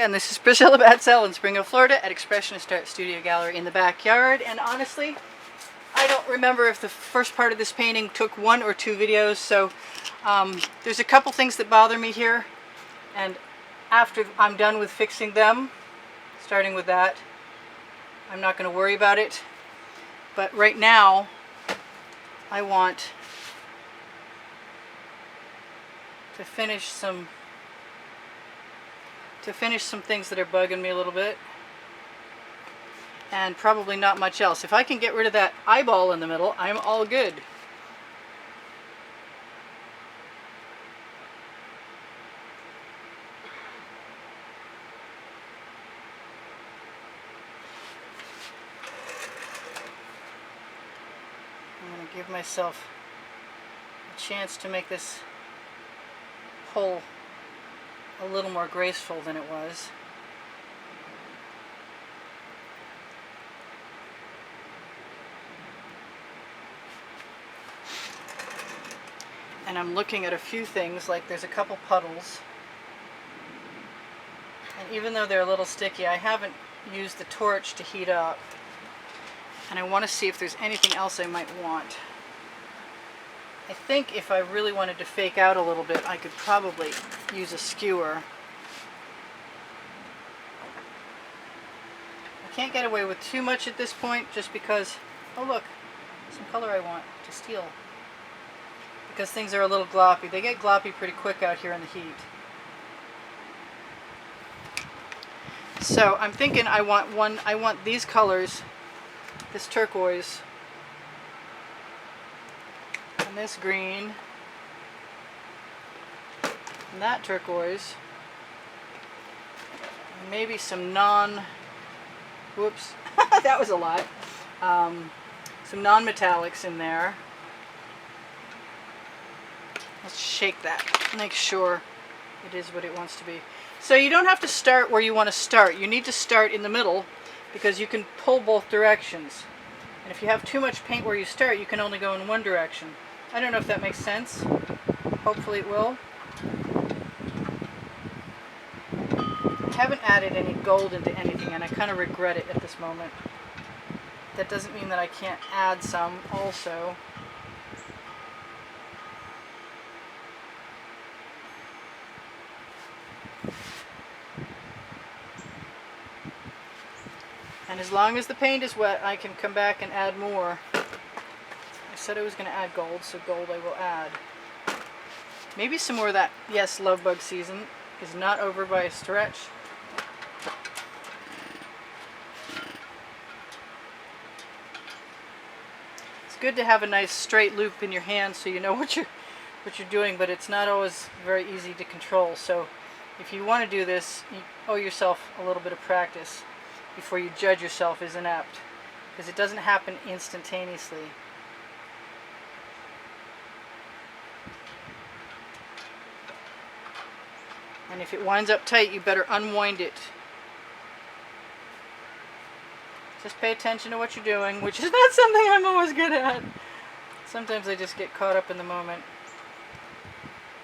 And this is Priscilla Batzell in Springfield, Florida at Expressionist Art Studio Gallery in the backyard. And honestly, I don't remember if the first part of this painting took 1 or 2 videos, so there's a couple things that bother me here. And after I'm done with fixing them, starting with that, I'm not going to worry about it. But right now, I want to finish some things that are bugging me a little bit, and probably not much else. If I can get rid of that eyeball in the middle, I'm all good. I'm going to give myself a chance to make this hole a little more graceful than it was. And I'm looking at a few things, like there's a couple puddles. And even though they're a little sticky, I haven't used the torch to heat up. And I want to see if there's anything else I might want. I think if I really wanted to fake out a little bit, I could probably use a skewer. I can't get away with too much at this point just because, oh look, some color I want to steal. Because things are a little gloppy. They get gloppy pretty quick out here in the heat. So I'm thinking I want these colors, this turquoise, and this green, and that turquoise, and maybe some whoops, that was a lot, some non-metallics in there. Let's shake that, make sure it is what it wants to be. So you don't have to start where you want to start. You need to start in the middle because you can pull both directions. And if you have too much paint where you start, you can only go in one direction. I don't know if that makes sense. Hopefully it will. I haven't added any gold into anything, and I kind of regret it at this moment. That doesn't mean that I can't add some also. And as long as the paint is wet, I can come back and add more. I said I was going to add gold, so gold I will add. Maybe some more of that. Yes, love bug season is not over by a stretch. It's good to have a nice straight loop in your hand so you know what you're doing, but it's not always very easy to control. So if you want to do this, you owe yourself a little bit of practice before you judge yourself as inept, because it doesn't happen instantaneously. And if it winds up tight, you better unwind it. Just pay attention to what you're doing, which is not something I'm always good at. Sometimes I just get caught up in the moment.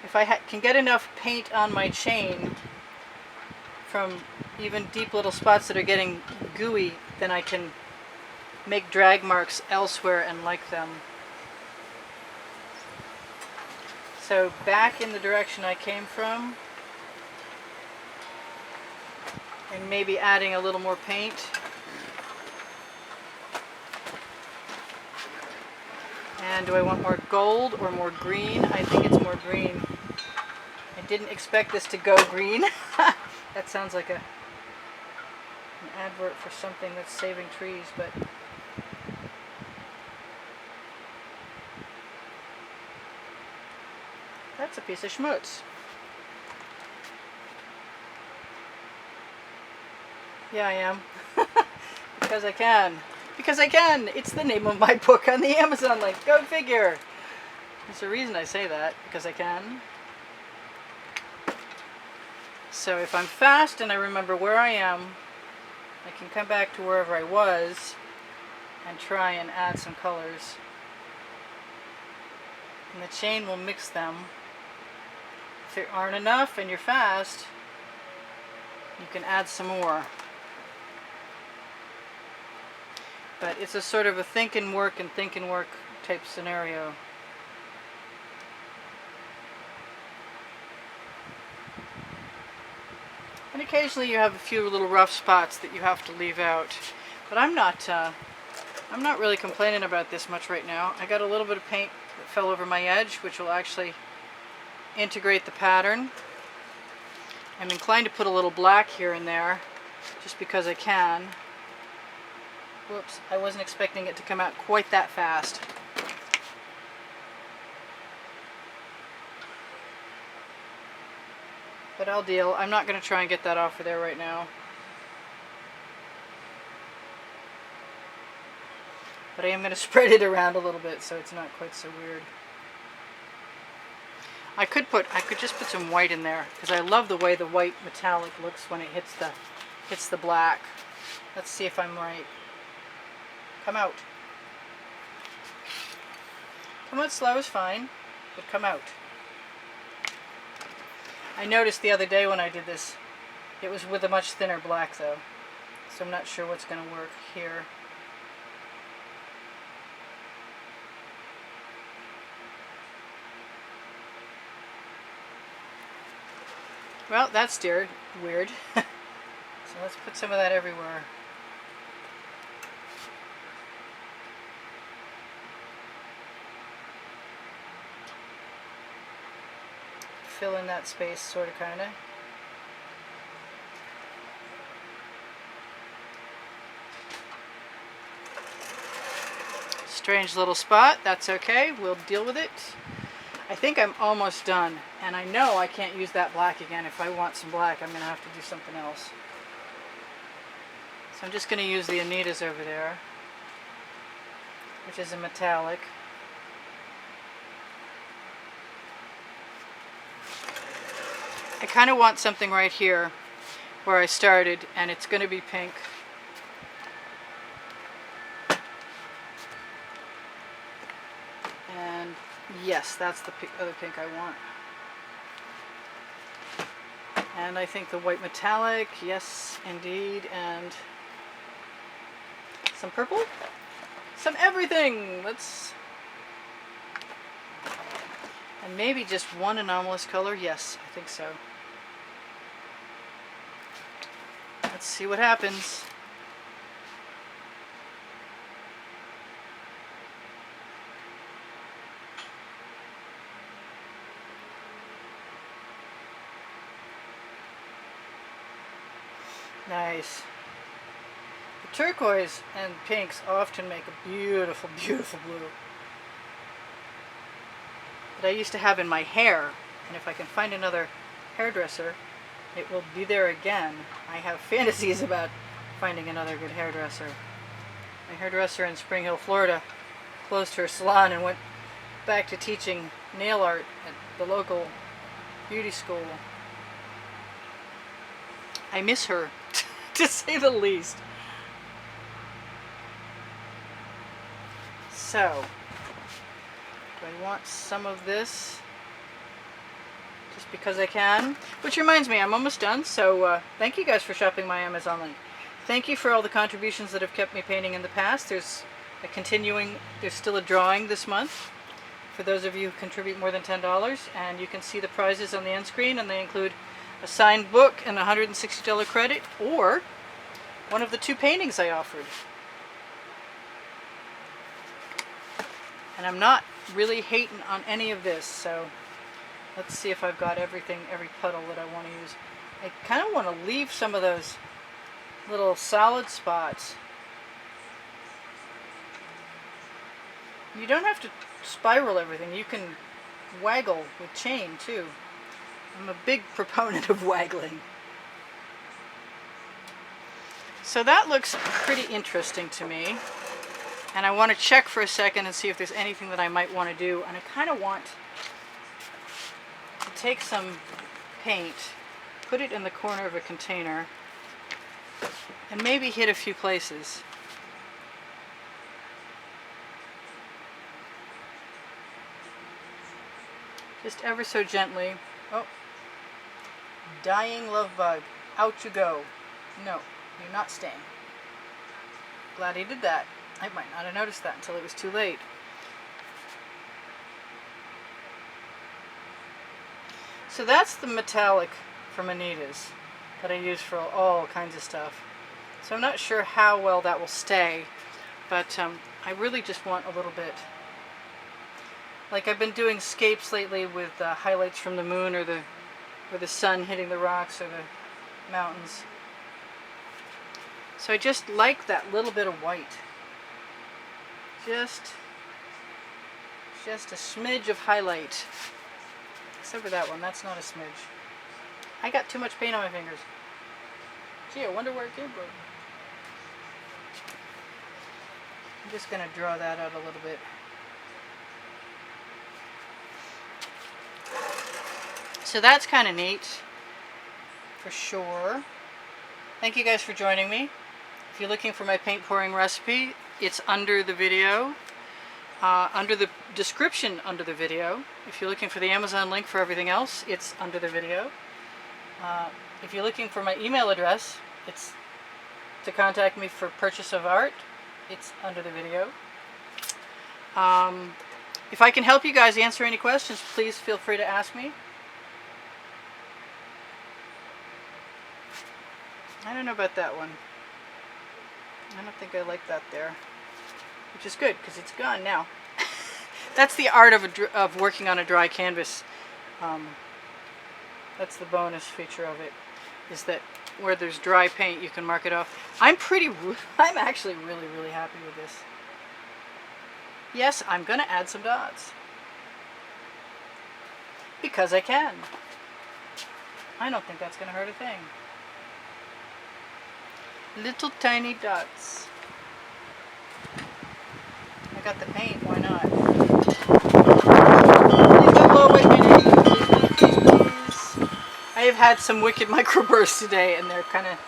If I can get enough paint on my chain from even deep little spots that are getting gooey, then I can make drag marks elsewhere and like them. So back in the direction I came from, and maybe adding a little more paint. And do I want more gold or more green? I think it's more green. I didn't expect this to go green. That sounds like an advert for something that's saving trees, but that's a piece of schmutz. Yeah, I am. Because I can. Because I can! It's the name of my book on the Amazon link. Go figure! There's a reason I say that. Because I can. So if I'm fast and I remember where I am, I can come back to wherever I was and try and add some colors. And the chain will mix them. If there aren't enough and you're fast, you can add some more. But it's a sort of a think and work type scenario. And occasionally you have a few little rough spots that you have to leave out. But I'm not really complaining about this much right now. I got a little bit of paint that fell over my edge, which will actually integrate the pattern. I'm inclined to put a little black here and there, just because I can. Whoops, I wasn't expecting it to come out quite that fast. But I'll deal. I'm not going to try and get that off of there right now. But I am going to spread it around a little bit so it's not quite so weird. I could just put some white in there because I love the way the white metallic looks when it hits the black. Let's see if I'm right. Come out. Come out slow is fine, but come out. I noticed the other day when I did this, it was with a much thinner black though, so I'm not sure what's going to work here. Well, that's weird. So let's put some of that everywhere. Fill in that space, sort of, kind of. Strange little spot, that's okay, we'll deal with it. I think I'm almost done, and I know I can't use that black again. If I want some black, I'm going to have to do something else. So I'm just going to use the Anitas over there, which is a metallic. I kind of want something right here where I started, and it's going to be pink. And yes, that's the other pink I want. And I think the white metallic, yes indeed, and some purple, some everything. And maybe just one anomalous color. Yes, I think so. Let's see what happens. Nice. The turquoise and pinks often make a beautiful, beautiful blue that I used to have in my hair, and if I can find another hairdresser, it will be there again. I have fantasies about finding another good hairdresser. My hairdresser in Spring Hill, Florida closed her salon and went back to teaching nail art at the local beauty school. I miss her, to say the least. So, do I want some of this? Just because I can. Which reminds me, I'm almost done, so thank you guys for shopping my Amazon link. Thank you for all the contributions that have kept me painting in the past. There's still a drawing this month for those of you who contribute more than $10, and you can see the prizes on the end screen, and they include a signed book and a $160 credit, or one of the 2 paintings I offered. And I'm not really hating on any of this, so let's see if I've got every puddle that I want to use. I kind of want to leave some of those little solid spots. You don't have to spiral everything. You can waggle with chain too. I'm a big proponent of waggling. So that looks pretty interesting to me. And I want to check for a second and see if there's anything that I might want to do. And I kind of want to take some paint, put it in the corner of a container, and maybe hit a few places. Just ever so gently. Oh, dying love bug. Out you go. No, you're not staying. Glad he did that. I might not have noticed that until it was too late. So that's the metallic from Anita's that I use for all kinds of stuff. So I'm not sure how well that will stay, but I really just want a little bit. Like I've been doing scapes lately with highlights from the moon or the sun hitting the rocks or the mountains. So I just like that little bit of white. Just a smidge of highlight. Except for that one, that's not a smidge. I got too much paint on my fingers. Gee, I wonder where it came from. I'm just going to draw that out a little bit. So that's kind of neat, for sure. Thank you guys for joining me. If you're looking for my paint pouring recipe, it's under the video, under the description under the video. If you're looking for the Amazon link for everything else, it's under the video. If you're looking for my email address, it's to contact me for purchase of art. It's under the video. If I can help you guys answer any questions, please feel free to ask me. I don't know about that one. I don't think I like that there, which is good because it's gone now. That's the art of working on a dry canvas. That's the bonus feature of it, is that where there's dry paint, you can mark it off. I'm actually really happy with this. Yes, I'm going to add some dots. Because I can. I don't think that's going to hurt a thing. Little tiny dots. I got the paint, why not? Please don't blow away my name. Please. I have had some wicked microbursts today and they're kind of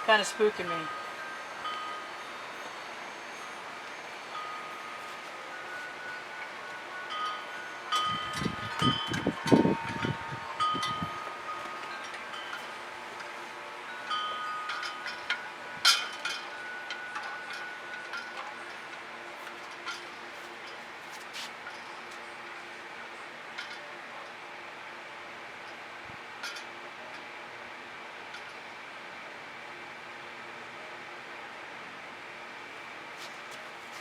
spooking me.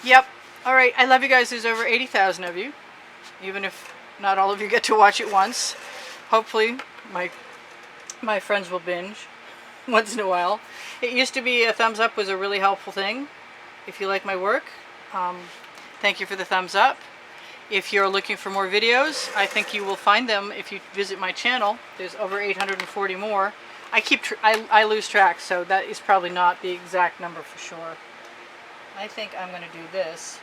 Yep. Alright, I love you guys. There's over 80,000 of you. Even if not all of you get to watch it once. Hopefully my friends will binge once in a while. It used to be a thumbs up was a really helpful thing. If you like my work, thank you for the thumbs up. If you're looking for more videos, I think you will find them if you visit my channel. There's over 840 more. I lose track, so that is probably not the exact number for sure. I think I'm going to do this.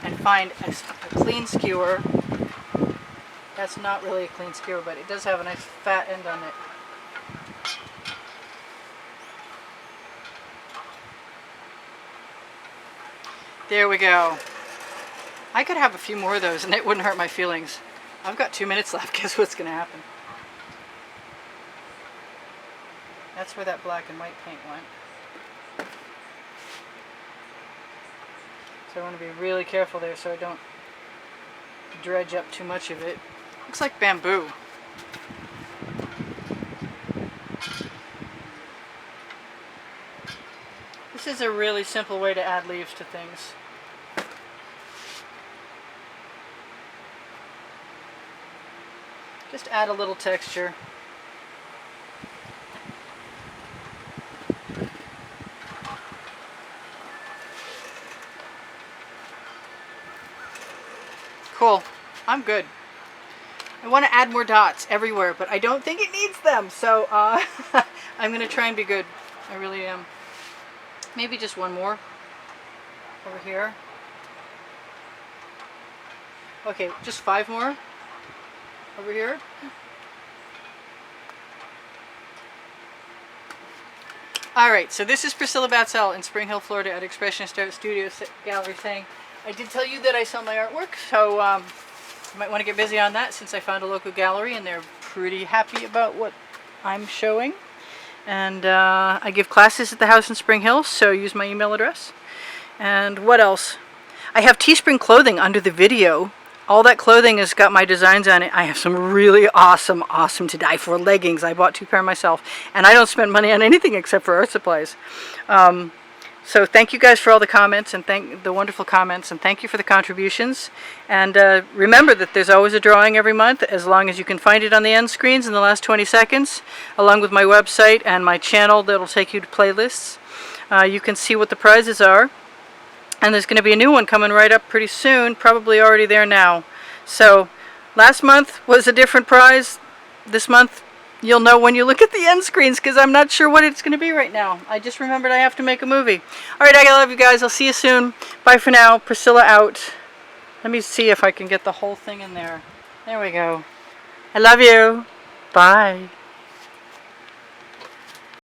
And find a clean skewer. That's not really a clean skewer, but it does have a nice fat end on it. There we go. I could have a few more of those and it wouldn't hurt my feelings. I've got 2 minutes left. Guess what's going to happen? That's where that black and white paint went. So I want to be really careful there so I don't dredge up too much of it. Looks like bamboo. This is a really simple way to add leaves to things. Just add a little texture. Cool. I'm good. I want to add more dots everywhere, but I don't think it needs them. So I'm going to try and be good. I really am. Maybe just one more over here. Okay, just 5 more over here. Alright, so this is Priscilla Batzell in Spring Hill, Florida at Expressionist Art Studio Gallery saying, I did tell you that I sell my artwork, so You might want to get busy on that since I found a local gallery and they're pretty happy about what I'm showing. And I give classes at the house in Spring Hill, so use my email address. And what else? I have Teespring clothing under the video. All that clothing has got my designs on it. I have some really awesome to die for leggings. I bought 2 pair myself, and I don't spend money on anything except for art supplies. So thank you guys for all the comments and the wonderful comments, and thank you for the contributions. And remember that there's always a drawing every month, as long as you can find it on the end screens in the last 20 seconds, along with my website and my channel that'll take you to playlists. You can see what the prizes are. And there's going to be a new one coming right up pretty soon, probably already there now. So last month was a different prize. This month you'll know when you look at the end screens, because I'm not sure what it's going to be right now. I just remembered I have to make a movie. Alright, I love you guys. I'll see you soon. Bye for now. Priscilla out. Let me see if I can get the whole thing in there. There we go. I love you. Bye.